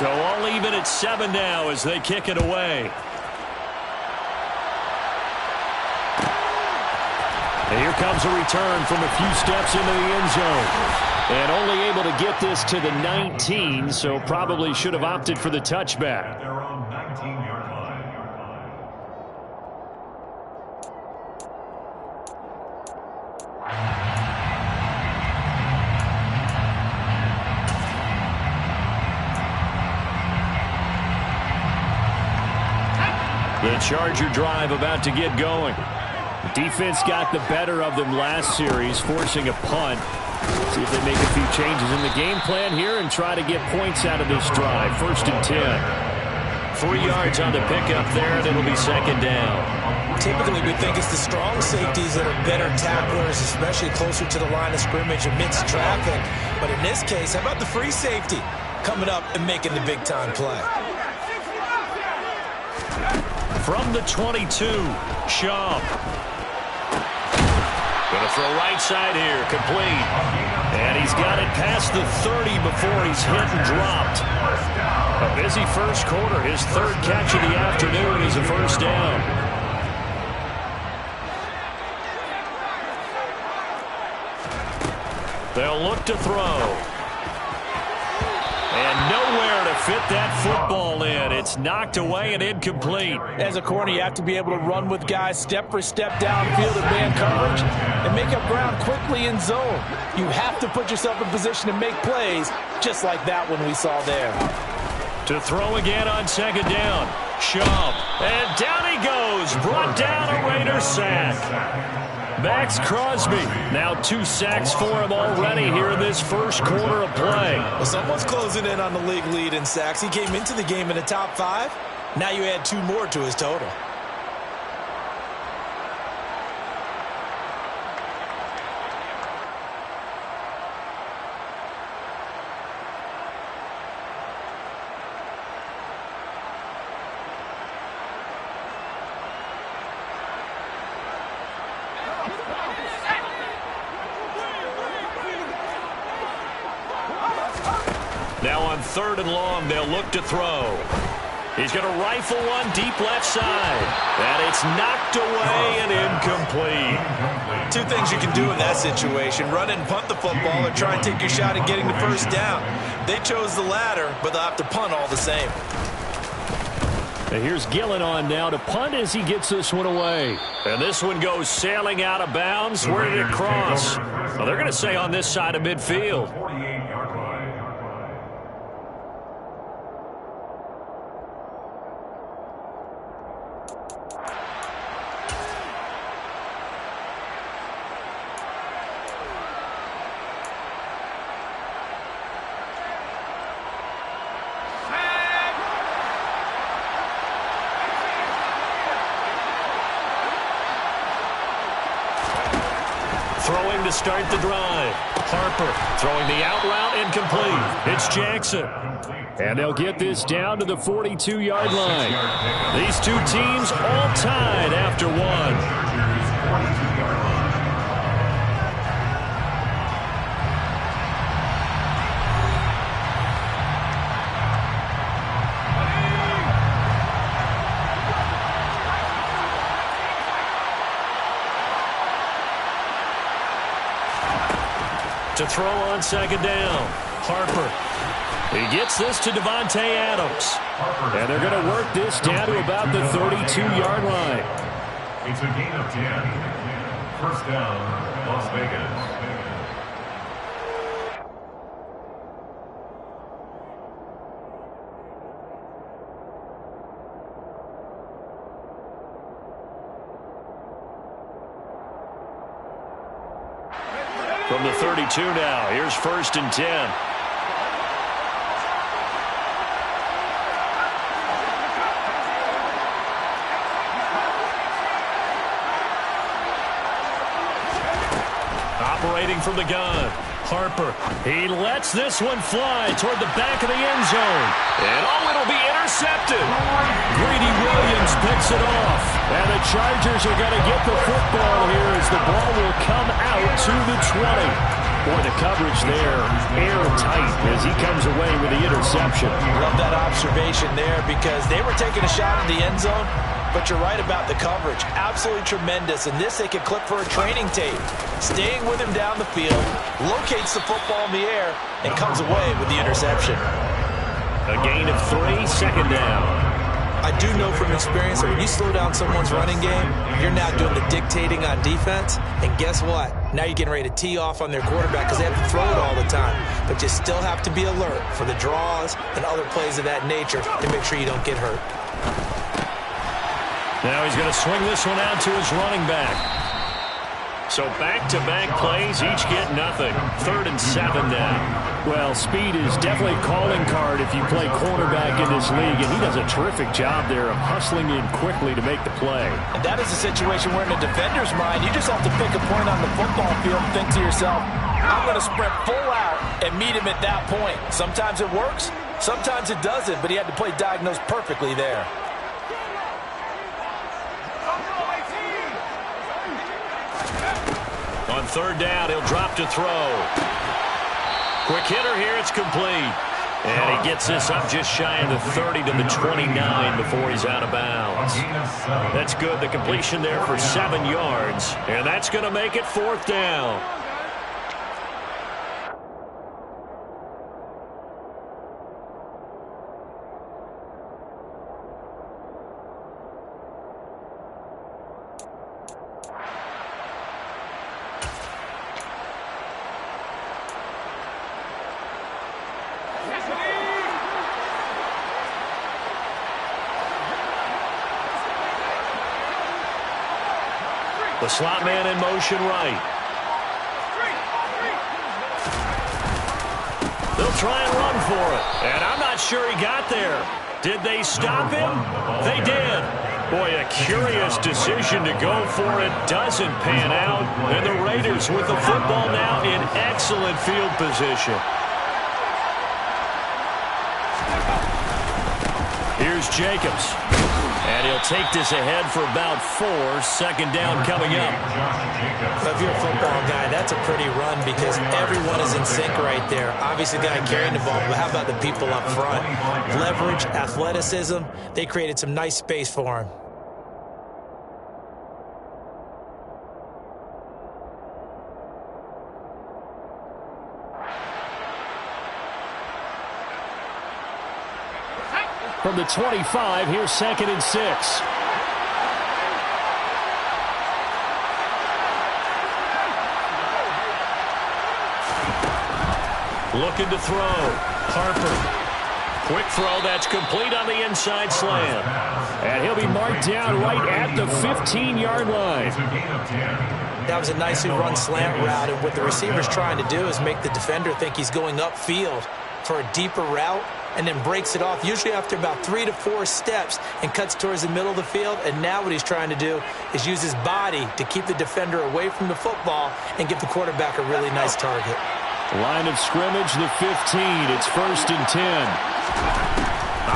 So all even at 7 now as they kick it away. And here comes a return from a few steps into the end zone. And only able to get this to the 19, so probably should have opted for the touchback. Their own 19-yard line. The Charger drive about to get going. The defense got the better of them last series, forcing a punt. See if they make a few changes in the game plan here and try to get points out of this drive. 1st and 10. 3 yards on the pickup there, and it'll be 2nd down. Typically, we think it's the strong safeties that are better tacklers, especially closer to the line of scrimmage amidst traffic. But in this case, how about the free safety coming up and making the big-time play? From the 22, Shaw. Going to throw right side here, complete. And he's got it past the 30 before he's hit and dropped. A busy first quarter. His 3rd catch of the afternoon is a 1st down. They'll look to throw. And nowhere to fit that football in. It's knocked away and incomplete. As a corner, you have to be able to run with guys step for step downfield in man coverage and make up ground quickly in zone. You have to put yourself in position to make plays just like that one we saw there. To throw again on 2nd down. Shaw. And down he goes. Brought down a Raider sack. Max Crosby, now 2 sacks for him already here in this first quarter of play. Well, someone's closing in on the league lead in sacks. He came into the game in the top 5. Now you add 2 more to his total. Now on 3rd and long, they'll look to throw. He's going to rifle one deep left side. And it's knocked away and incomplete. 2 things you can do in that situation. Run and punt the football or try and take your shot at getting the 1st down. They chose the latter, but they'll have to punt all the same. And here's Gillen on now to punt as he gets this one away. And this one goes sailing out of bounds. Where did it cross? Well, they're going to say on this side of midfield. 48-yard line. Throwing to start the drive. Harper throwing the out route incomplete. It's Jackson. And they'll get this down to the 42-yard line. These 2 teams all tied after 1. To throw on 2nd down. Harper. He gets this to Devontae Adams. And they're going to work this down to about the 32-yard line. It's a gain of 10. 1st down, Las Vegas. From the 32 now, here's 1st and 10. Operating from the gun, Harper. He lets this one fly toward the back of the end zone. And it'll be intercepted. Greedy Williams picks it off. And the Chargers are going to get the football here as the ball will come out to the 20. Boy, the coverage there, airtight as he comes away with the interception. Love that observation there because they were taking a shot in the end zone, but you're right about the coverage. Absolutely tremendous. And this they could clip for a training tape. Staying with him down the field, locates the football in the air, and comes away with the interception. A gain of 3, second down. I do know from experience that when you slow down someone's running game, you're now doing the dictating on defense. And guess what? Now you're getting ready to tee off on their quarterback because they have to throw it all the time. But you still have to be alert for the draws and other plays of that nature to make sure you don't get hurt. Now he's going to swing this one out to his running back. So back-to-back plays, each get nothing. 3rd and 7 now. Well, speed is definitely a calling card if you play cornerback in this league, and he does a terrific job there of hustling in quickly to make the play. And that is a situation where in a defender's mind, you just have to pick a point on the football field and think to yourself, I'm going to sprint full out and meet him at that point. Sometimes it works, sometimes it doesn't, but he had to play diagnosed perfectly there. On 3rd down, he'll drop to throw. Quick hitter here, it's complete. And he gets this up just shy of the 30 to the 29 before he's out of bounds. That's good. The completion there for 7 yards. And that's going to make it 4th down. The slot man in motion right. They'll try and run for it. And I'm not sure he got there. Did they stop him? They did. Boy, a curious decision to go for it. Doesn't pan out. And the Raiders with the football now in excellent field position. Here's Jacobs. And he'll take this ahead for about 4. 2nd down coming up. If you're a football guy, that's a pretty run because everyone is in sync right there. Obviously, the guy carrying the ball, but how about the people up front? Leverage, athleticism, they created some nice space for him. From the 25, here's 2nd and 6. Looking to throw. Harper. Quick throw that's complete on the inside slant. And he'll be marked down right at the 15-yard line. That was a nicely run slant route, and what the receiver's trying to do is make the defender think he's going upfield for a deeper route, and then breaks it off, usually after about 3 to 4 steps, and cuts towards the middle of the field. And now what he's trying to do is use his body to keep the defender away from the football and give the quarterback a really nice target. Line of scrimmage, the 15. It's 1st and 10.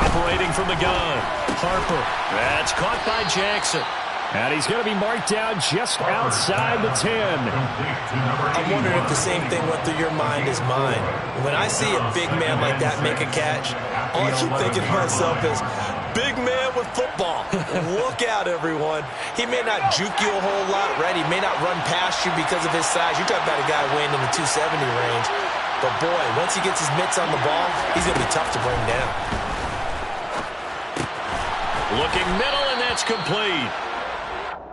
Operating from the gun. Harper. That's caught by Jackson. And he's going to be marked down just outside the 10. I'm wondering if the same thing went through your mind as mine. When I see a big man like that make a catch, all I keep thinking to myself is, big man with football. Look out, everyone. He may not juke you a whole lot, right? He may not run past you because of his size. You're talking about a guy weighing in the 270 range. But, boy, once he gets his mitts on the ball, he's going to be tough to bring down. Looking middle, and that's complete.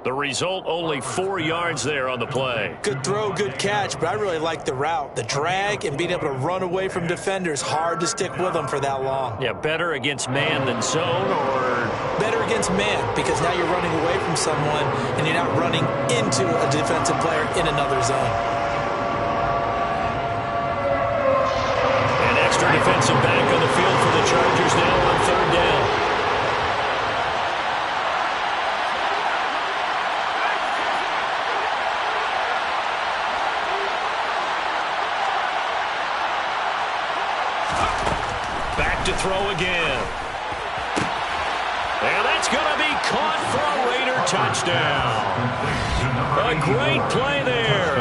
The result, only 4 yards there on the play. Good throw, good catch, but I really like the route. The drag and being able to run away from defenders, hard to stick with them for that long. Yeah, better against man than zone, or? Better against man, because now you're running away from someone and you're not running into a defensive player in another zone. An extra defensive back on the field for the Chargers now on 3rd down. To throw again. And that's going to be caught for a Raider touchdown. A great play there.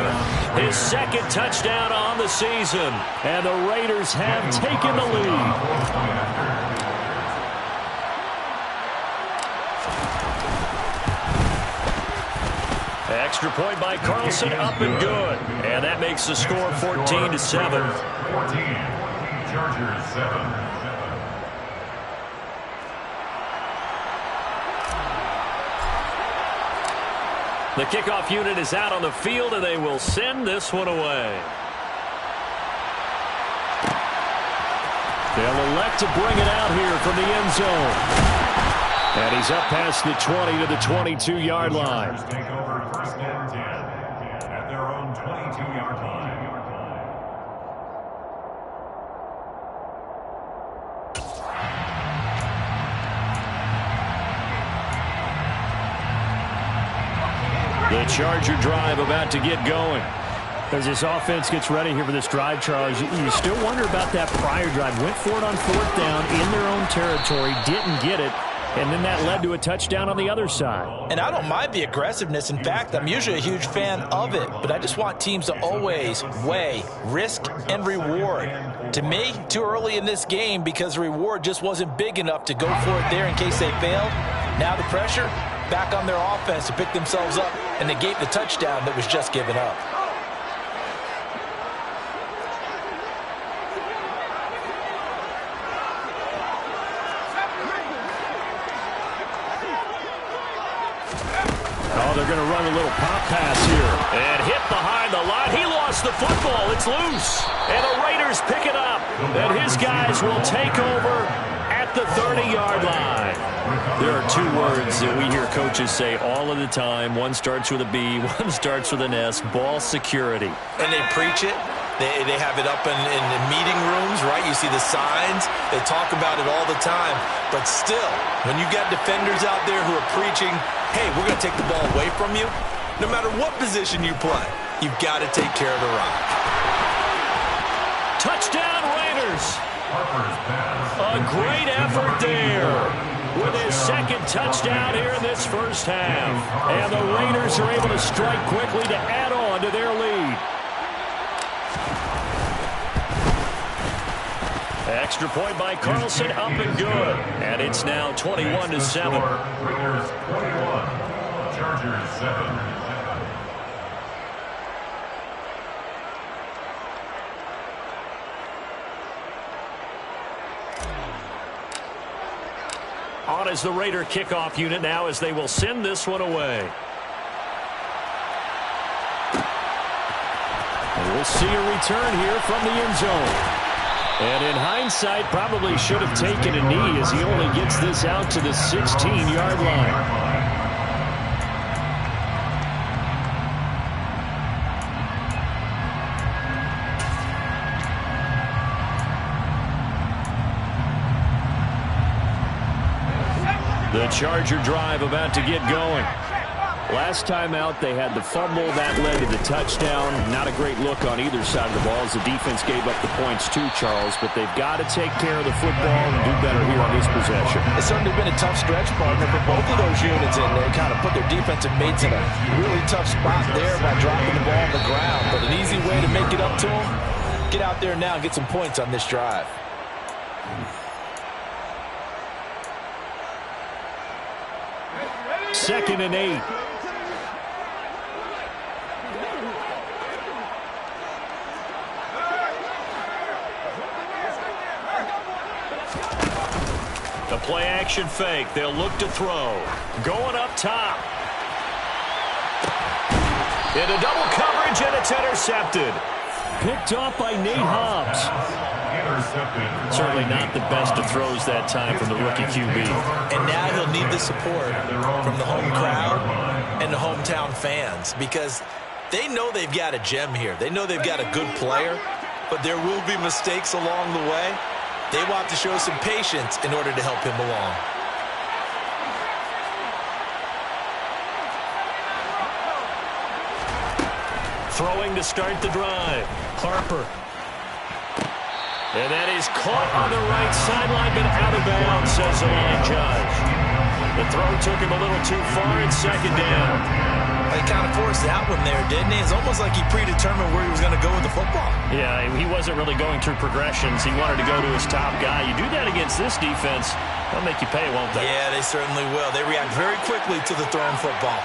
His second touchdown on the season. And the Raiders have taken the lead. Extra point by Carlson, up and good. And that makes the score 14-7. 14. Chargers 7. The kickoff unit is out on the field, and they will send this one away. They'll elect to bring it out here from the end zone. And he's up past the 20 to the 22-yard line. Take over first and 10 at their own 22-yard line. The Charger drive about to get going. As this offense gets ready here for this drive, Charles, you still wonder about that prior drive. Went for it on fourth down in their own territory, didn't get it, and then that led to a touchdown on the other side. And I don't mind the aggressiveness. In fact, I'm usually a huge fan of it, but I just want teams to always weigh risk and reward. To me, too early in this game because the reward just wasn't big enough to go for it there in case they failed. Now the pressure back on their offense to pick themselves up and negate the touchdown that was just given up. Oh, they're going to run a little pop pass here. And hit behind the line. He lost the football. It's loose. And the Raiders pick it up. And his guys will take over at the 30-yard line. There are two words that we hear coaches say all of the time. One starts with a B, one starts with an S. Ball security. And they preach it. They have it up in meeting rooms, right? You see the signs. They talk about it all the time. But still, when you got defenders out there who are preaching, hey, we're going to take the ball away from you, no matter what position you play, you've got to take care of the rock. Touchdown, Raiders. A great effort there with his second touchdown here in this first half. And the Raiders are able to strike quickly to add on to their lead. Extra point by Carlson, up and good. And it's now 21-7. Raiders 21, Chargers 7. On is the Raider kickoff unit now as they will send this one away. And we'll see a return here from the end zone. And in hindsight, probably should have taken a knee as he only gets this out to the 16-yard line. The Charger drive about to get going. Last time out, they had the fumble. That led to the touchdown. Not a great look on either side of the ball as the defense gave up the points too, Charles. But they've got to take care of the football and do better here on this possession. It's certainly been a tough stretch, partner, for both of those units in there. Kind of put their defensive mates in a really tough spot there by dropping the ball on the ground. But an easy way to make it up to them, get out there now and get some points on this drive. Second and 8. The play action fake. They'll look to throw. Going up top. Into double coverage, and it's intercepted. Picked off by Nate Hobbs. Intercepted. Certainly not the best of throws that time from the rookie QB. And now he'll need the support from the home crowd and the hometown fans because they know they've got a gem here. They know they've got a good player, but there will be mistakes along the way. They will have to show some patience in order to help him along. Throwing to start the drive. Harper. And that is caught on the right sideline, but out of bounds, says the line judge. The throw took him a little too far. It's second down. Well, he kind of forced that one there, didn't he? It's almost like he predetermined where he was going to go with the football. Yeah, he wasn't really going through progressions. He wanted to go to his top guy. You do that against this defense, they'll make you pay, won't they? Yeah, they certainly will. They react very quickly to the thrown football.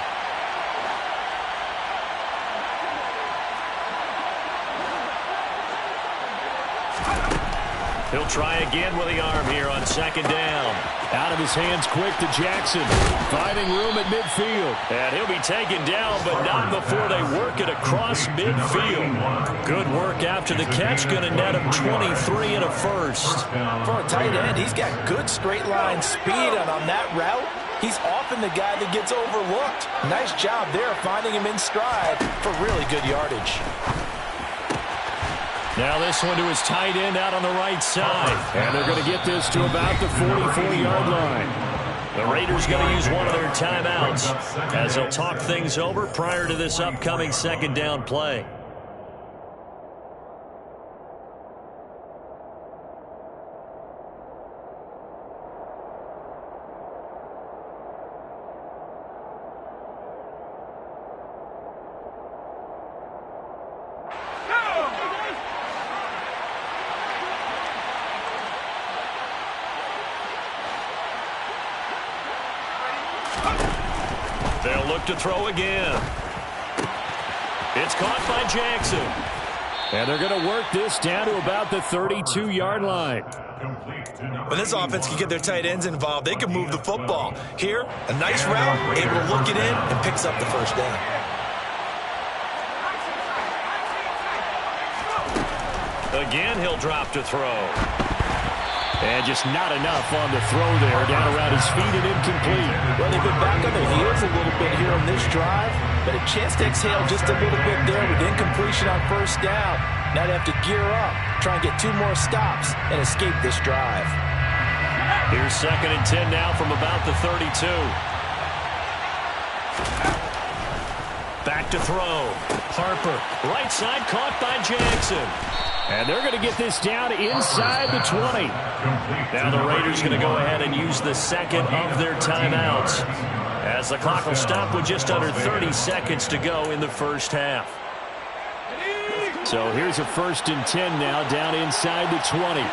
He'll try again with the arm here on second down. Out of his hands quick to Jackson. Finding room at midfield. And he'll be taken down, but not before they work it across midfield. Good work after the catch. Going to net him 23 and a first. For a tight end, he's got good straight line speed, and on that route, he's often the guy that gets overlooked. Nice job there finding him in stride for really good yardage. Now this one to his tight end out on the right side. And they're going to get this to about the 44-yard line. The Raiders going to use one of their timeouts as they'll talk things over prior to this upcoming second down play. They'll look to throw again. It's caught by Jackson. And they're going to work this down to about the 32-yard line. When this offense can get their tight ends involved, they can move the football. Here, a nice route, able to look it in, and picks up the first down. Again, he'll drop to throw. And just not enough on the throw there. Down around his feet and incomplete. Well, they've been back on their heels a little bit here on this drive, but a chance to exhale just a little bit there with incompletion on first down. Now they have to gear up, try and get 2 more stops, and escape this drive. Here's 2nd and 10 now from about the 32. Back to throw. Harper, right side, caught by Jackson. And they're going to get this down inside the 20. Now the Raiders going to go ahead and use the second of their timeouts, as the clock will stop with just under 30 seconds to go in the first half. So here's a 1st and 10 now down inside the 20.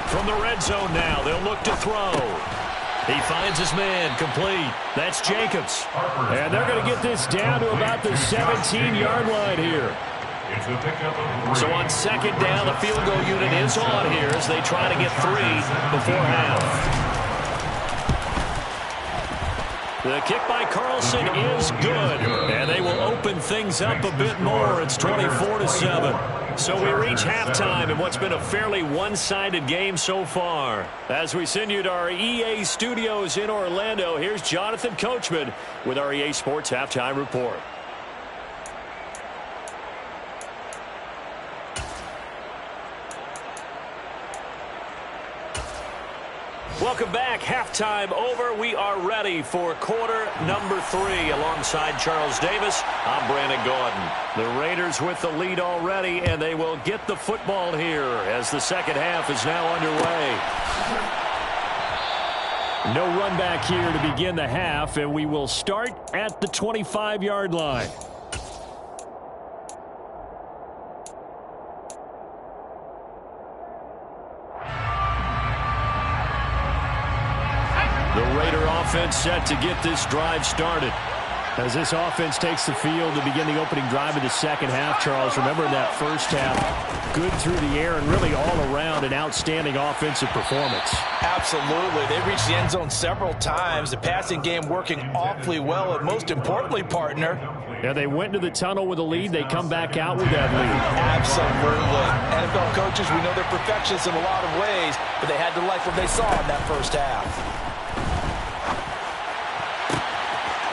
From the red zone now, they'll look to throw. He finds his man, complete. That's Jacobs. And they're going to get this down to about the 17-yard line here. So on second down, the field goal unit is on here as they try to get 3 before half. The kick by Carlson is good, and they will open things up a bit more. It's 24-7. So we reach halftime in what's been a fairly one-sided game so far. As we send you to our EA studios in Orlando, here's Jonathan Coachman with our EA Sports Halftime Report. Welcome back. Halftime over. We are ready for quarter number 3. Alongside Charles Davis, I'm Brandon Gaudin. The Raiders with the lead already, and they will get the football here as the second half is now underway. No run back here to begin the half, and we will start at the 25-yard line. The Raider offense set to get this drive started. As this offense takes the field to begin the opening drive of the second half, Charles, remember in that first half, good through the air and really all around an outstanding offensive performance. Absolutely. They reached the end zone several times. The passing game working awfully well, and most importantly, partner, yeah, they went into the tunnel with a lead. They come back out with that lead. Absolutely. NFL coaches, we know they're perfectionists in a lot of ways, but they had to like what they saw in that first half.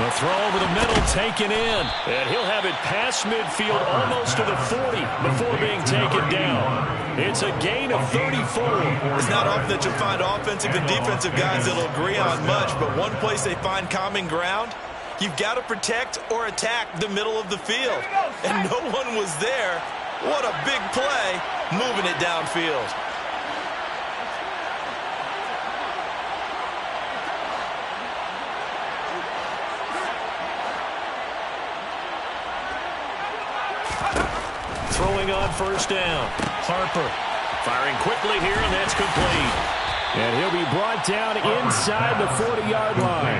The throw over the middle taken in, and he'll have it past midfield almost to the 40 before being taken down. It's a gain of 34. It's not often that you'll find offensive and defensive guys that'll agree on much, but one place they find common ground, you've got to protect or attack the middle of the field. And no one was there. What a big play, moving it downfield. Throwing on first down. Harper firing quickly here, and that's complete. And he'll be brought down inside the 40-yard line.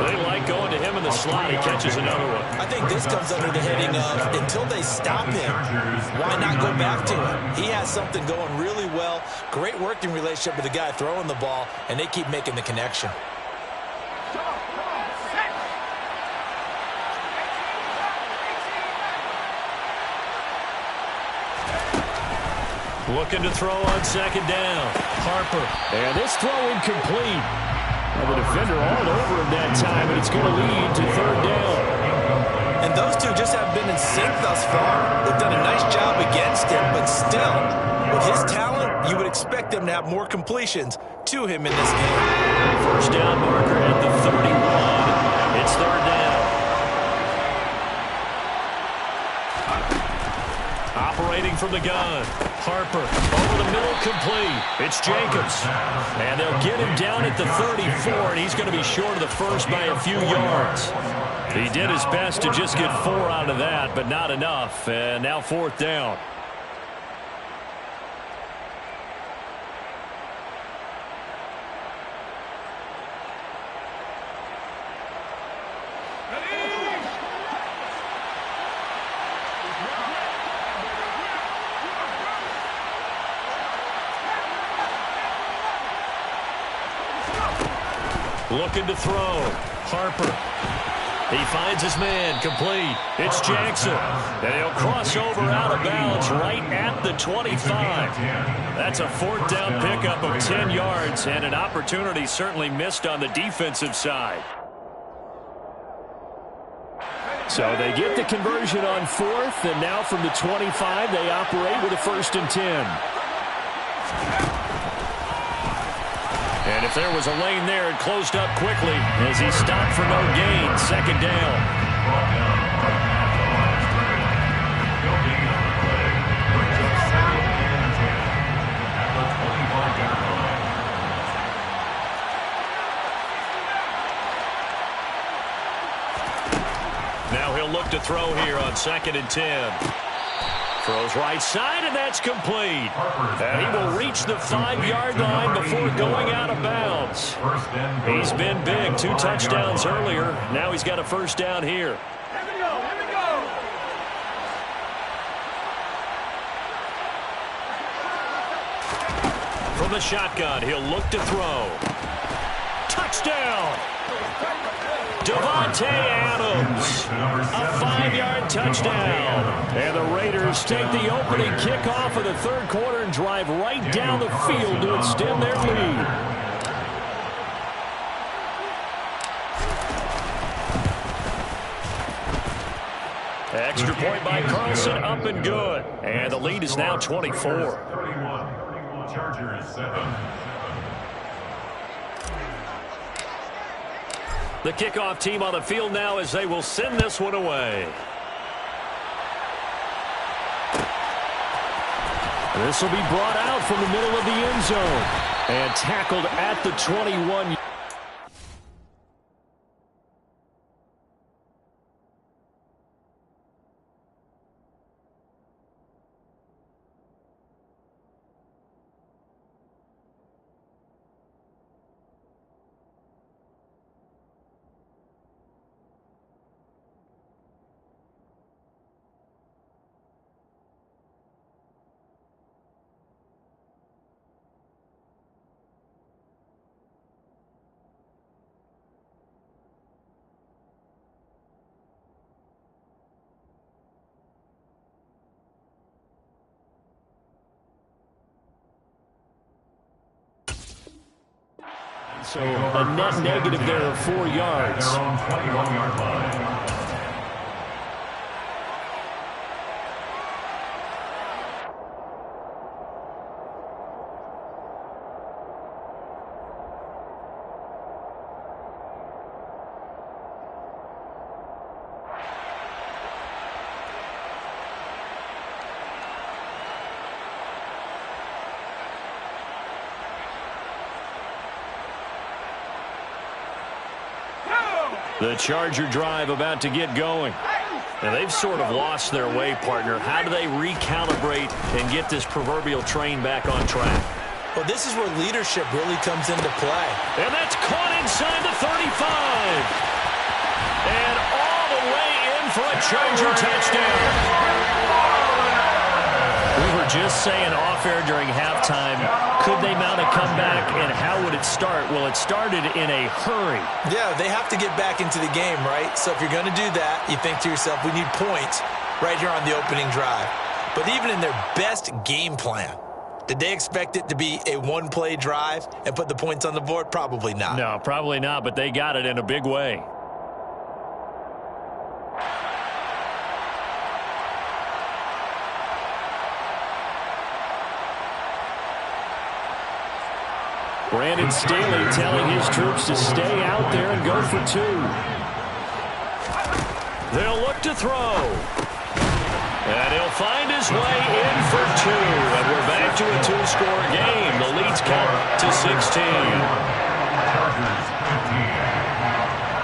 They like going to him in the slot. He catches another one. I think this comes under the heading of until they stop him, why not go back to him? He has something going really well. Great working relationship with the guy throwing the ball, and they keep making the connection. Looking to throw on second down. Harper. And this throw incomplete. Well, the defender all over him that time, and it's going to lead to third down. And those two just haven't been in sync thus far. They've done a nice job against him, but still, with his talent, you would expect them to have more completions to him in this game. First down marker at the 31. It's third down. Operating from the gun. Harper over the middle, complete. It's Jacobs. And they'll get him down at the 34, and he's going to be short of the first by a few yards. He did his best to just get 4 out of that, but not enough. And now fourth down. Looking to throw. Harper. He finds his man. Complete. It's Jackson. And he'll cross over out of bounds right at the 25. That's a fourth down pickup of 10 yards and an opportunity certainly missed on the defensive side. So they get the conversion on fourth, and now from the 25 they operate with a 1st and 10. And if there was a lane there, it closed up quickly as he stopped for no gain. Second down. Now he'll look to throw here on 2nd and 10. Throws right side, and that's complete. And he will reach the 5-yard line before going out of bounds. He's been big. 2 touchdowns earlier. Now he's got a first down here. From the shotgun, he'll look to throw. Touchdown! Davante Adams, a 5-yard touchdown. And the Raiders take the opening kickoff of the third quarter and drive right down the field to extend their lead. Extra point by Carlson, up and good. And the lead is now 24. 31. Chargers 7. The kickoff team on the field now as they will send this one away. This will be brought out from the middle of the end zone and tackled at the 21. So a net negative there of 4 yards. Their own 21-yard line. The Charger drive about to get going. Now, they've sort of lost their way, partner. How do they recalibrate and get this proverbial train back on track? Well, this is where leadership really comes into play. And that's caught inside the 35. And all the way in for a Charger touchdown. We were just saying off-air during halftime, could they mount a comeback, and how would it start? Well, it started in a hurry. Yeah, they have to get back into the game, right? So if you're going to do that, you think to yourself, we need points right here on the opening drive. But even in their best game plan, did they expect it to be a one-play drive and put the points on the board? Probably not. No, probably not, but they got it in a big way. Brandon Staley telling his troops to stay out there and go for two. They'll look to throw. And he'll find his way in for two. And we're back to a two-score game. The lead's cut to 16.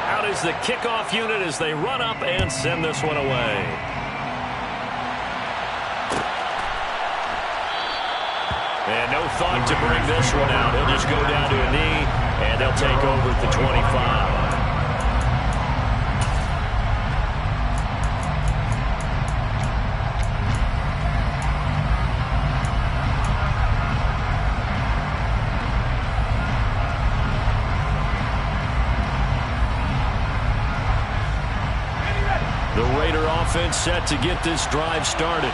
Out is the kickoff unit as they run up and send this one away. And no thought to bring this one out. He'll just go down to a knee, and they'll take over at the 25. The Raider offense set to get this drive started.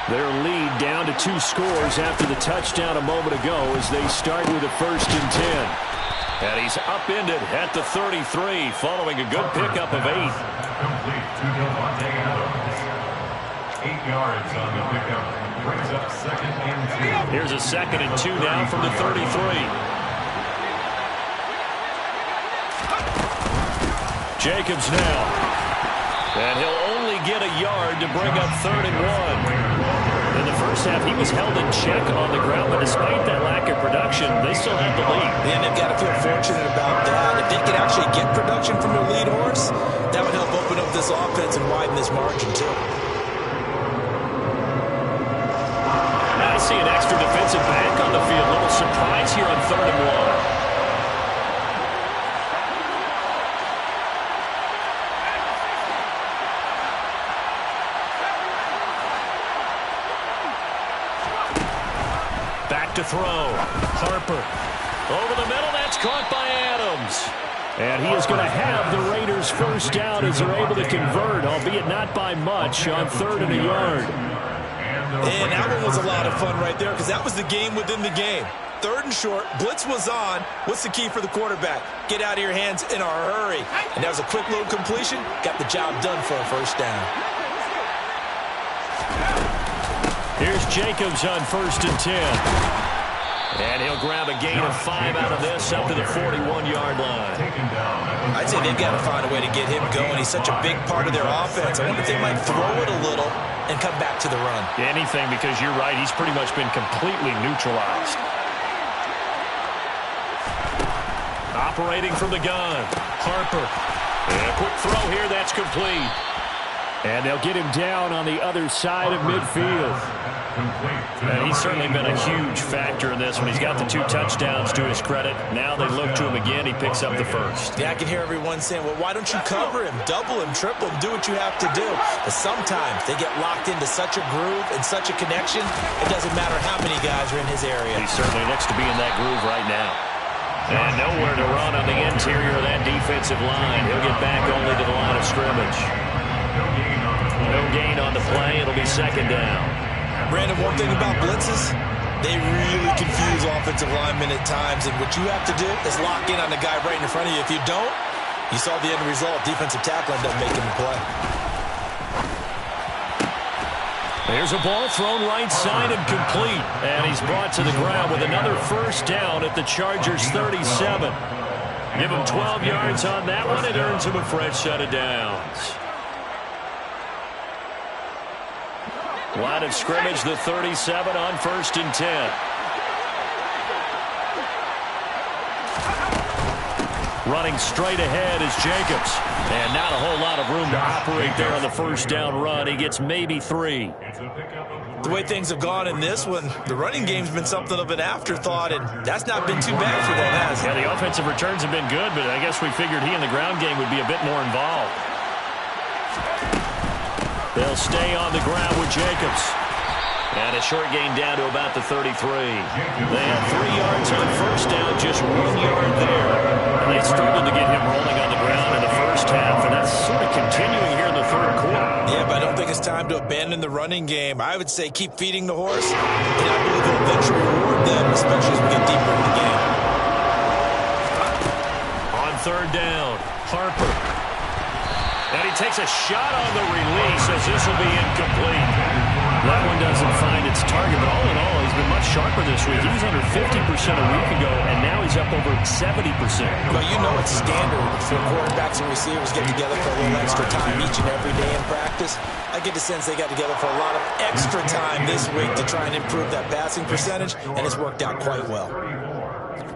Their lead down to 2 scores after the touchdown a moment ago as they start with a 1st and 10. And he's upended at the 33 following a good pickup of 8. Complete to Devontae Adams. 8 yards on the pickup. Brings up 2nd and 2. Here's a 2nd and 2 now from the 33. Jacobs now. And he'll only get a yard to bring up 3rd and 1. In the first half, he was held in check on the ground, but despite that lack of production, they still have the lead. And they've got to feel fortunate about that. If they can actually get production from their lead horse, that would help open up this offense and widen this margin, too. Now I see an extra defensive back on the field. A little surprise here on 3rd and 1. To throw. Harper. Over the middle. That's caught by Adams. And he is going to have the Raiders first down as they're able to convert, albeit not by much, on 3rd and a yard. And that one was a lot of fun right there because that was the game within the game. 3rd and short. Blitz was on. What's the key for the quarterback? Get out of your hands in a hurry. And that was a quick little completion. Got the job done for a first down. Here's Jacobs on 1st and 10. And he'll grab a gain of 5 out of this up to the 41-yard line. I'd say they've got to find a way to get him going. He's such a big part of their offense. I wonder if they might throw it a little and come back to the run. Anything, because you're right. He's pretty much been completely neutralized. Operating from the gun. Harper. And a quick throw here. That's complete. And they'll get him down on the other side of midfield. And he's certainly been a huge factor in this one. He's got the 2 touchdowns to his credit. Now they look to him again. He picks up the 1st. Yeah, I can hear everyone saying, well, why don't you cover him, double him, triple him, do what you have to do. But sometimes they get locked into such a groove and such a connection, it doesn't matter how many guys are in his area. He certainly looks to be in that groove right now. And nowhere to run on the interior of that defensive line. He'll get back only to the line of scrimmage. No gain on the play. It'll be 2nd down. Brandon, one thing about blitzes, they really confuse offensive linemen at times, and what you have to do is lock in on the guy right in front of you. If you don't, you saw the end result. Defensive tackle ended up making the play. There's a ball thrown right side and complete, and he's brought to the ground with another 1st down at the Chargers' 37. Give him 12 yards on that one. It earns him a fresh set of downs. Line of scrimmage, the 37 on 1st and 10. Running straight ahead is Jacobs. And not a whole lot of room to operate there on the first down run. He gets maybe 3. The way things have gone in this one, the running game's been something of an afterthought, and that's not been too bad for them, has it? Yeah, the offensive returns have been good, but I guess we figured he in the ground game would be a bit more involved. They'll stay on the ground with Jacobs. And a short gain down to about the 33. They have 3 yards on first down, just 1 yard there. And they struggled to get him rolling on the ground in the first half, and that's sort of continuing here in the third quarter. Yeah, but I don't think it's time to abandon the running game. I would say keep feeding the horse, and I believe it'll eventually reward them, especially as we get deeper in the game. On third down, Harper. And he takes a shot on the release as this will be incomplete. That one doesn't find its target, but all in all, he's been much sharper this week. He was under 50% a week ago, and now he's up over 70%. Well, you know it's standard for quarterbacks and receivers get together for a little extra time each and every day in practice. I get the sense they got together for a lot of extra time this week to try and improve that passing percentage, and it's worked out quite well.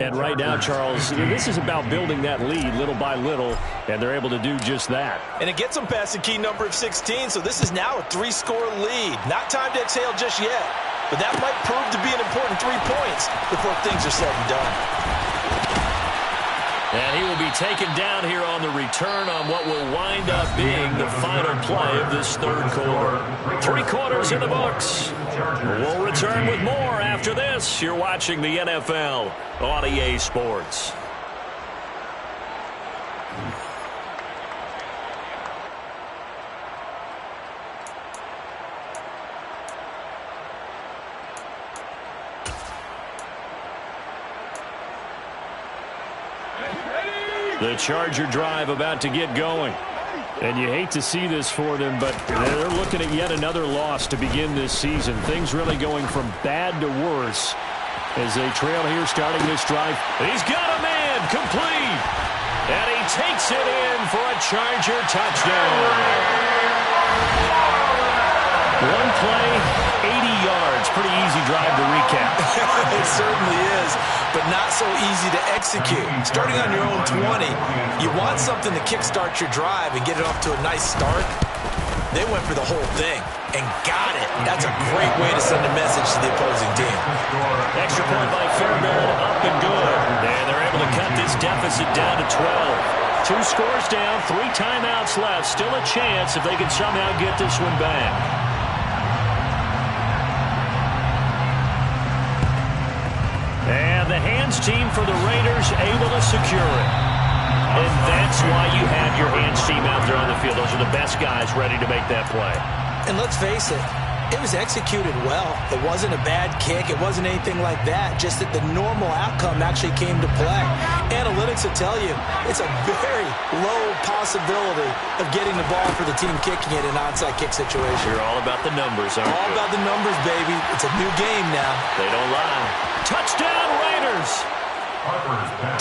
And right now, Charles, this is about building that lead little by little, and they're able to do just that. And it gets them past the key number of 16, so this is now a 3-score lead. Not time to exhale just yet, but that might prove to be an important 3 points before things are said and done. And he will be taken down here on the return on what will wind up being the final play of this third quarter. 3 quarters in the books. We'll return with more after this. You're watching the NFL on EA Sports. The Charger drive about to get going. And you hate to see this for them, but they're looking at yet another loss to begin this season. Things really going from bad to worse as they trail here starting this drive. He's got a man complete. And he takes it in for a Charger touchdown. One play, 80 yards. Pretty easy drive to recap. It certainly is, but not so easy to execute. Starting on your own 20, you want something to kickstart your drive and get it off to a nice start. They went for the whole thing and got it. That's a great way to send a message to the opposing team. Extra point by Fairbairn, up and good. And they're able to cut this deficit down to 12. 2 scores down, 3 timeouts left. Still a chance if they can somehow get this one back. And the hands team for the Raiders able to secure it. And that's why you have your hands team out there on the field. Those are the best guys ready to make that play. And let's face it, it was executed well. It wasn't a bad kick. It wasn't anything like that. Just that the normal outcome actually came to play. Analytics will tell you it's a very low possibility of getting the ball for the team kicking it in an onside kick situation. You're all about the numbers, aren't you? All about the numbers, baby. It's a new game now. They don't lie. Touchdown, Raiders!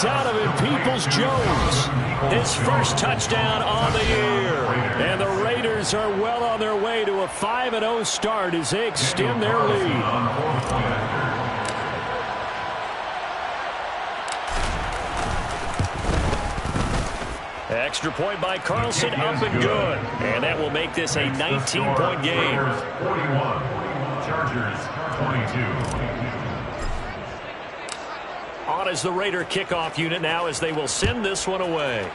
Donovan Peoples-Jones, his first touchdown on the year. And the Raiders are well on their way to a 5-0 start as they extend their lead. Extra point by Carlson, up and good. And that will make this a 19-point game. 41, Chargers 22. On is the Raider kickoff unit now as they will send this one away.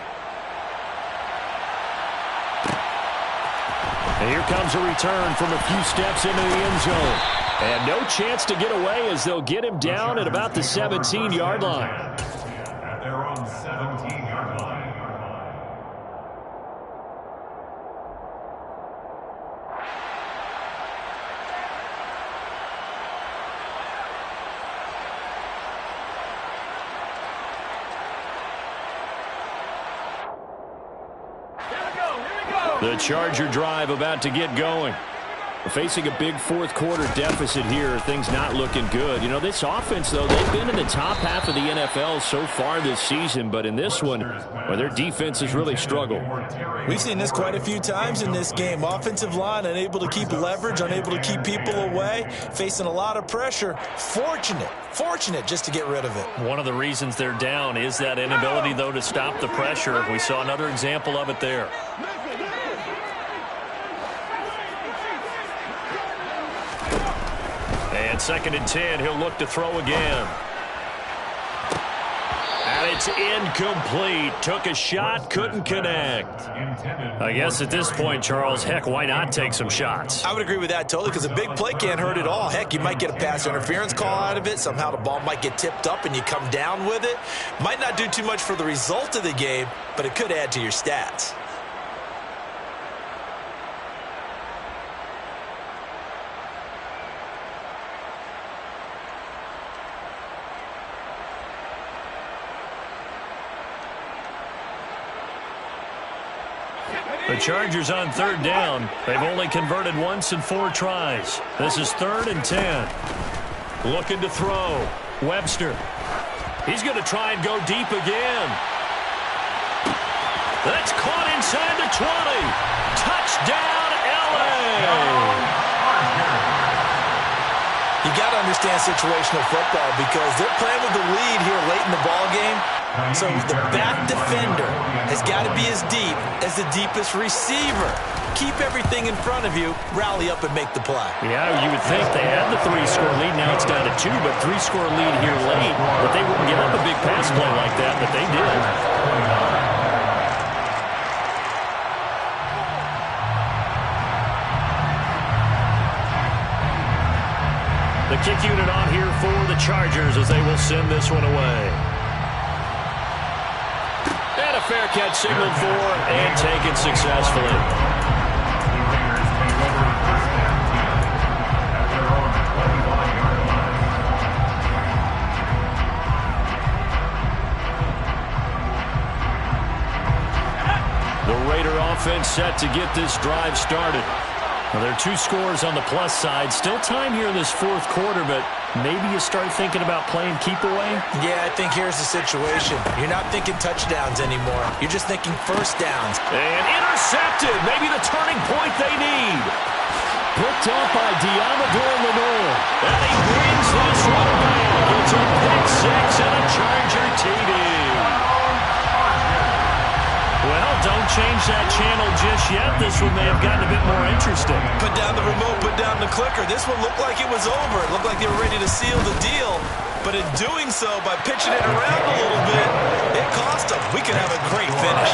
And here comes a return from a few steps into the end zone. And no chance to get away as they'll get him down at about the 17-yard line. At their own 17-yard line. The Charger drive about to get going. Facing a big fourth-quarter deficit here, things not looking good. You know, this offense, though, they've been in the top half of the NFL so far this season, but in this one, well, their defense has really struggled. We've seen this quite a few times in this game. Offensive line unable to keep leverage, unable to keep people away, facing a lot of pressure. Fortunate just to get rid of it. One of the reasons they're down is that inability, though, to stop the pressure. We saw another example of it there. And 2nd and 10, he'll look to throw again. And it's incomplete. Took a shot, couldn't connect. I guess at this point, Charles, heck, why not take some shots? I would agree with that totally, because a big play can't hurt at all. Heck, you might get a pass interference call out of it. Somehow the ball might get tipped up and you come down with it. Might not do too much for the result of the game, but it could add to your stats. The Chargers on 3rd down. They've only converted once in 4 tries. This is 3rd and 10. Looking to throw. Webster. He's going to try and go deep again. That's caught inside the 20. Touchdown, LA! You got to understand situational football because they're playing with the lead here late in the ball game. So the back defender has got to be as deep as the deepest receiver. Keep everything in front of you, rally up and make the play. Yeah, you would think they had the 3-score lead. Now it's down to 2, but 3-score lead here late. But they wouldn't give up a big pass play like that, but they did. The kick unit on here for the Chargers as they will send this one away. And a fair catch signaled for and taken successfully. The Raider offense set to get this drive started. Well, there are 2 scores on the plus side. Still time here in this 4th quarter, but maybe you start thinking about playing keep away? Yeah, I think here's the situation. You're not thinking touchdowns anymore. You're just thinking first downs. And intercepted. Maybe the turning point they need. Picked up by Diamador Lenore. And he brings this one back. It's a pick 6 and a Charger TD. Well, don't change that channel just yet. This one may have gotten a bit more interesting. Put down the remote, put down the clicker. This one looked like it was over. It looked like they were ready to seal the deal. But in doing so, by pitching it around a little bit, it cost them. We could have a great finish.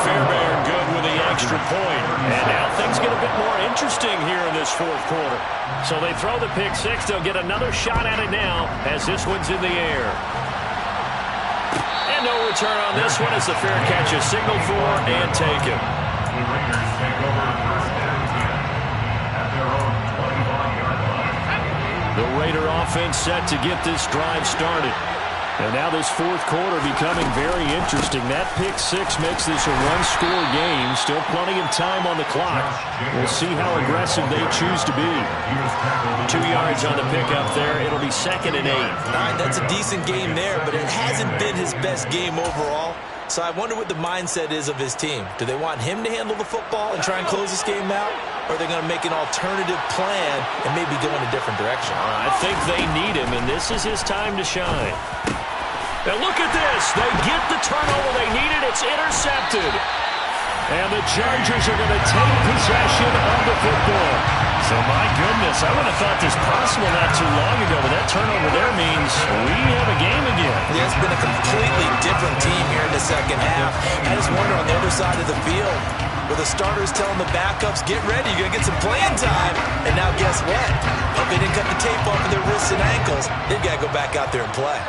Fairbairn good with the extra point. And now things get a bit more interesting here in this 4th quarter. So they throw the pick 6. They'll get another shot at it now as this one's in the air. And no return on this one as the fair catch is signaled for and taken. The Raiders take over 1st and 10 at their own 21-yard line. The Raider offense set to get this drive started. And now this 4th quarter becoming very interesting. That pick 6 makes this a 1-score game. Still plenty of time on the clock. We'll see how aggressive they choose to be. 2 yards on the pickup there. It'll be 2nd and 8. All right, that's a decent game there, but it hasn't been his best game overall. So I wonder what the mindset is of his team. Do they want him to handle the football and try and close this game out? Or are they going to make an alternative plan and maybe go in a different direction? I think they need him, and this is his time to shine. Now look at this. They get the turnover they needed. It's intercepted. And the Chargers are going to take possession of the football. So, my goodness, I would have thought this possible not too long ago, but that turnover there means we have a game again. Yeah, it's been a completely different team here in the 2nd half. I just wonder on the other side of the field, where the starters telling the backups, get ready, you're going to get some playing time. And now guess what? Hope they didn't cut the tape off of their wrists and ankles. They've got to go back out there and play.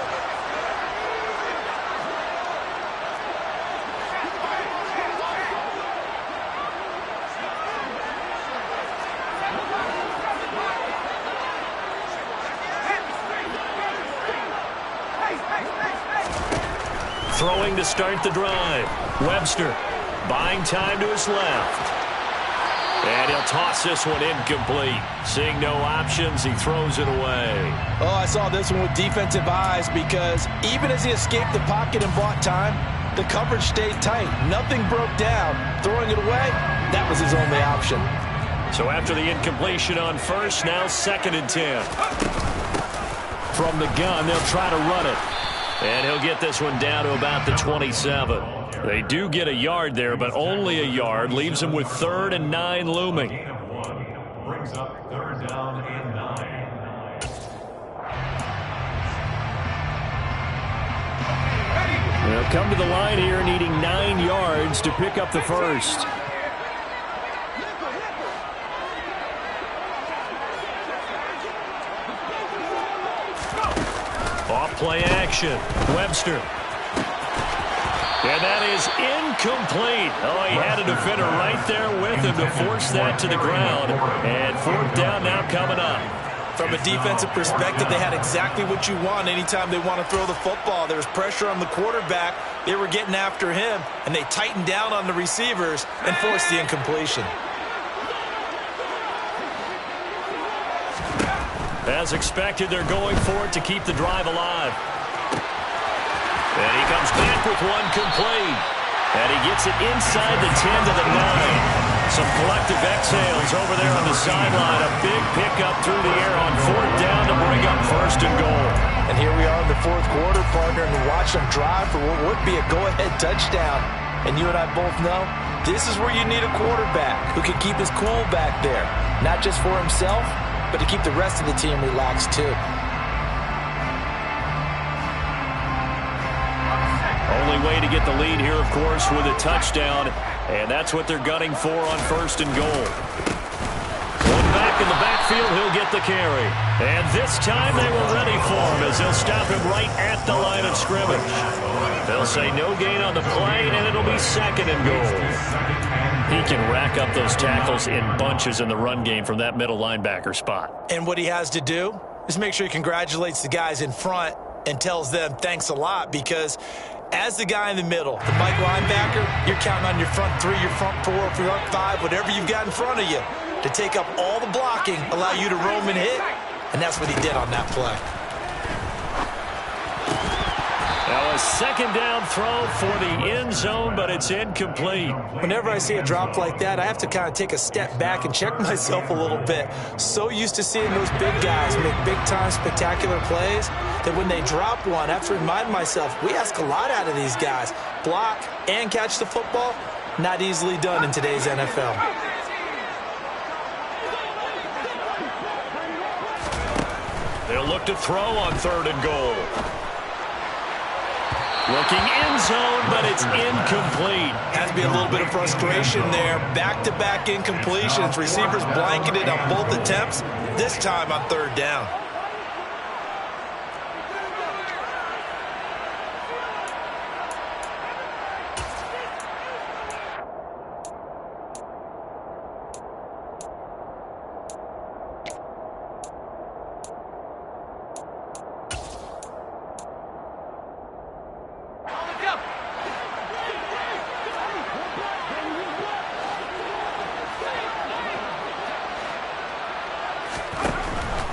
Throwing to start the drive. Webster buying time to his left. And he'll toss this one incomplete. Seeing no options, he throws it away. Oh, I saw this one with defensive eyes because even as he escaped the pocket and bought time, the coverage stayed tight. Nothing broke down. Throwing it away, that was his only option. So after the incompletion on first, now 2nd and 10. From the gun, they'll try to run it. And he'll get this one down to about the 27. They do get a yard there, but only a yard. Leaves them with 3rd and 9 looming. Brings up 3rd down and 9. They'll come to the line here needing 9 yards to pick up the first. Off play action. Webster. And that is incomplete. Oh, he had a defender right there with him to force that to the ground. And 4th down now coming up. From a defensive perspective, they had exactly what you want anytime they want to throw the football. There was pressure on the quarterback. They were getting after him, and they tightened down on the receivers and forced the incompletion. As expected, they're going for it to keep the drive alive. And he comes back with one complete. And he gets it inside the 10 to the 9. Some collective exhales over there on the sideline. A big pickup through the air on 4th down to bring up 1st and goal. And here we are in the 4th quarter, partner, and watch them drive for what would be a go-ahead touchdown. And you and I both know this is where you need a quarterback who can keep his cool back there. Not just for himself, but to keep the rest of the team relaxed too. Only way to get the lead here, of course, with a touchdown. And that's what they're gunning for on 1st and goal. One back in the backfield, he'll get the carry. And this time they were ready for him as they'll stop him right at the line of scrimmage. They'll say no gain on the play, and it'll be 2nd and goal. He can rack up those tackles in bunches in the run game from that middle linebacker spot. And what he has to do is make sure he congratulates the guys in front and tells them thanks a lot, because as the guy in the middle, the Mike linebacker, you're counting on your front 3, your front 4, your front 5, whatever you've got in front of you to take up all the blocking, allow you to roam and hit, and that's what he did on that play. Now a 2nd down throw for the end zone, but it's incomplete. Whenever I see a drop like that, I have to kind of take a step back and check myself a little bit. So used to seeing those big guys make big-time spectacular plays that when they drop one, I have to remind myself, we ask a lot out of these guys. Block and catch the football, not easily done in today's NFL. They'll look to throw on 3rd and goal. Looking end zone, but it's incomplete. Has to be a little bit of frustration there. Back-to-back incompletions. Receivers blanketed on both attempts, this time on 3rd down.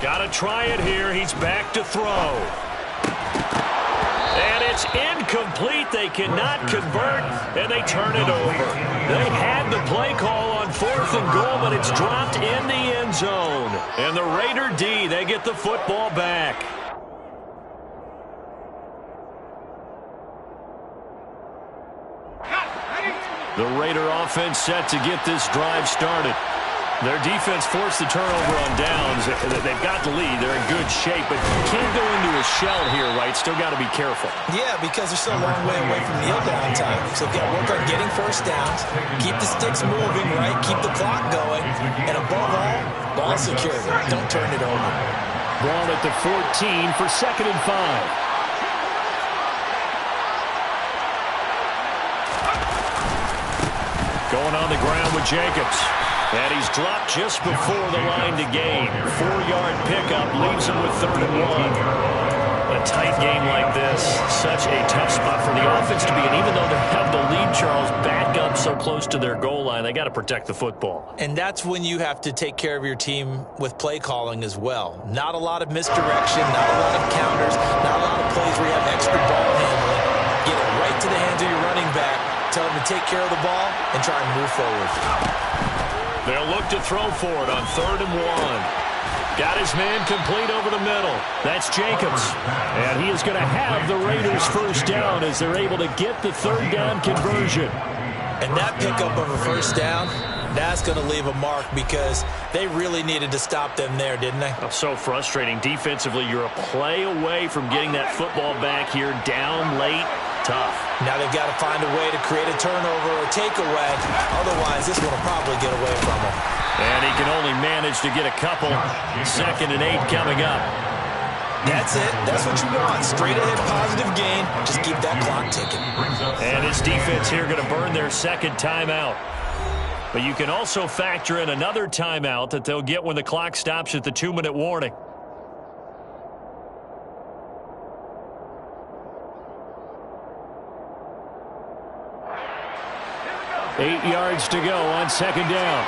Got to try it here. He's back to throw. And it's incomplete. They cannot convert, and they turn it over. They had the play call on 4th and goal, but it's dropped in the end zone. And the Raider D, they get the football back. The Raider offense set to get this drive started. Their defense forced the turnover on downs. They've got the lead. They're in good shape, but can't go into a shell here, right? Still got to be careful. Yeah, because they're still a long way away from kneel down time. So they've got to work on getting first downs, keep the sticks moving, right? Keep the clock going. And above all, ball security. Don't turn it over. Ball at the 14 for 2nd and 5. Going on the ground with Jacobs. And he's dropped just before the line to gain. 4-yard pickup leaves him with 3rd and 1. A tight game like this, such a tough spot for the offense to be in. Even though they have the lead, Charles, back up so close to their goal line, they got to protect the football. And that's when you have to take care of your team with play calling as well. Not a lot of misdirection, not a lot of counters, not a lot of plays where you have extra ball handling. Get it right to the hands of your running back. Tell him to take care of the ball and try and move forward. They'll look to throw for it on 3rd and 1. Got his man complete over the middle. That's Jacobs. And he is going to have the Raiders first down as they're able to get the 3rd down conversion. And that pickup of a first down, that's going to leave a mark because they really needed to stop them there, didn't they? So frustrating. Defensively, you're a play away from getting that football back here down late. Tough. Now they've got to find a way to create a turnover or takeaway. Otherwise, this one will probably get away from them. And he can only manage to get a couple. 2nd and 8 coming up. That's it. That's what you want. Straight ahead positive gain. Just keep that clock ticking. And his defense here going to burn their 2nd timeout. But you can also factor in another timeout that they'll get when the clock stops at the 2-minute warning. Eight yards to go on 2nd down.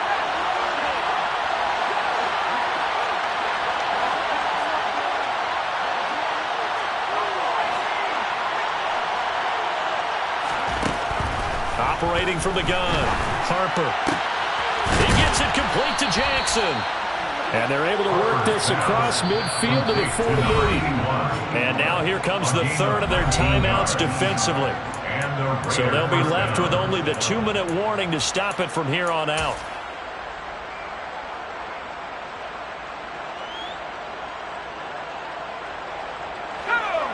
Operating from the gun, Harper. He gets it complete to Jackson. And they're able to work this across midfield to the 48. And now here comes the 3rd of their timeouts defensively. So they'll be left with only the 2-minute warning to stop it from here on out.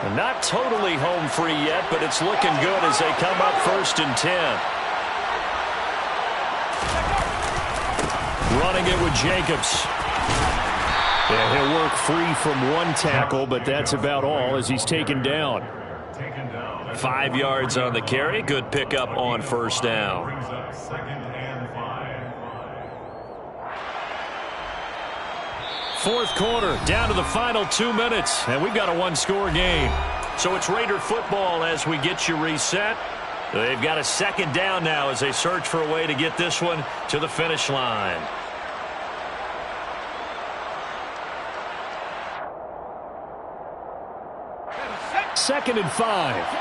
And not totally home free yet, but it's looking good as they come up 1st and 10. Running it with Jacobs. Yeah, he'll work free from one tackle, but that's about all as he's taken down. 5 yards on the carry. Good pickup on 1st down. Fourth quarter, down to the final 2 minutes, and we've got a 1-score game. So it's Raider football as we get you reset. They've got a 2nd down now as they search for a way to get this one to the finish line. Second and 5.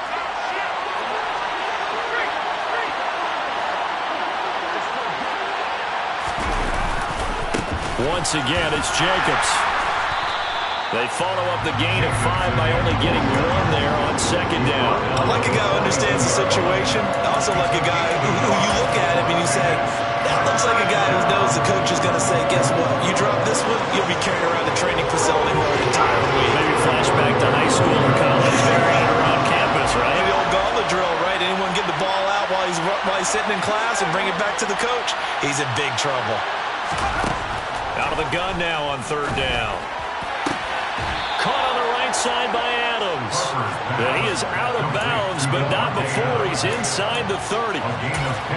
Once again, it's Jacobs. They follow up the gain of 5 by only getting 1 there on 2nd down. I like a guy who understands the situation. I also like a guy who you look at him and you say, that looks like a guy who knows the coach is going to say, guess what? You drop this one, you'll be carrying around the training facility for an entire week. Maybe flashback to high school or college variant around campus, right? Maybe the old gauntlet drill, right? Anyone get the ball out while he's sitting in class and bring it back to the coach? He's in big trouble. Out of the gun now on 3rd down. Caught on the right side by Adams. And he is out of bounds, but not before he's inside the 30.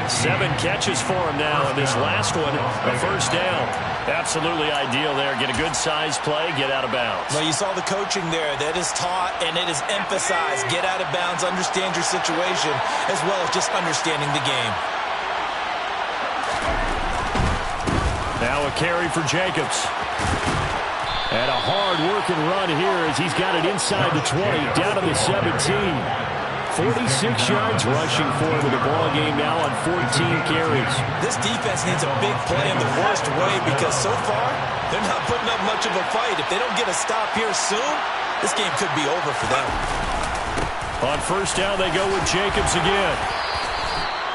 7 catches for him now, and this last one, a 1st down. Absolutely ideal there. Get a good size play, get out of bounds. Well, you saw the coaching there. That is taught and it is emphasized. Get out of bounds, understand your situation, as well as just understanding the game. Now a carry for Jacobs. And a hard-working run here as he's got it inside the 20, down to the 17. 46 yards rushing for him in the ball game now on 14 carries. This defense needs a big play in the worst way because so far they're not putting up much of a fight. If they don't get a stop here soon, this game could be over for them. On 1st down, they go with Jacobs again.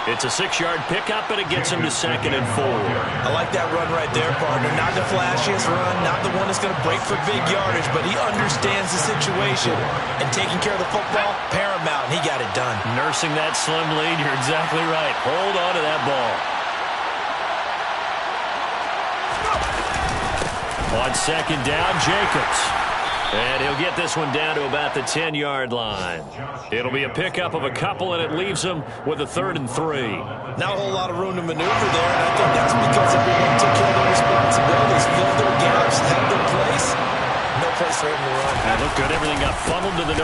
It's a 6-yard pickup, and it gets him to 2nd and 4. I like that run right there, partner. Not the flashiest run, not the one that's going to break for big yardage, but he understands the situation. And taking care of the football, paramount, and he got it done. Nursing that slim lead, you're exactly right. Hold on to that ball. On 2nd down, Jacobs. And he'll get this one down to about the 10-yard line. It'll be a pickup of a couple, and it leaves them with a 3rd and 3. Not a whole lot of room to maneuver there, and I think that's because everyone took care of their responsibilities, filled their gaps, held their place. No place for him to run. That looked good. Everything got funneled to the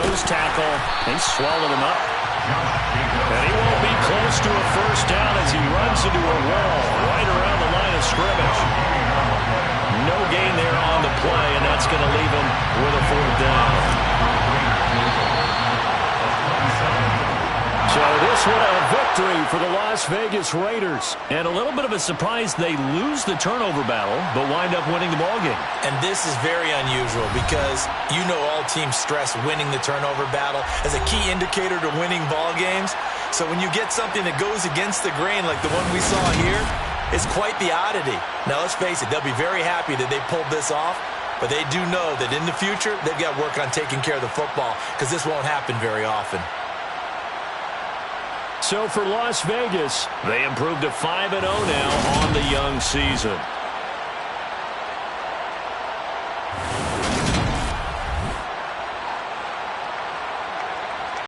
They swallowed him up. And he won't be close to a first down as he runs into a wall right around the line of scrimmage. No gain there on the play, and that's going to leave him with a fourth down. So this one a victory for the Las Vegas Raiders. And a little bit of a surprise they lose the turnover battle, but wind up winning the ballgame. And this is very unusual because you know all teams stress winning the turnover battle as a key indicator to winning ball games. So when you get something that goes against the grain like the one we saw here, it's quite the oddity. Now let's face it, they'll be very happy that they pulled this off, but they do know that in the future they've got to work on taking care of the football because this won't happen very often. So for Las Vegas, they improved to 5-0 now on the young season.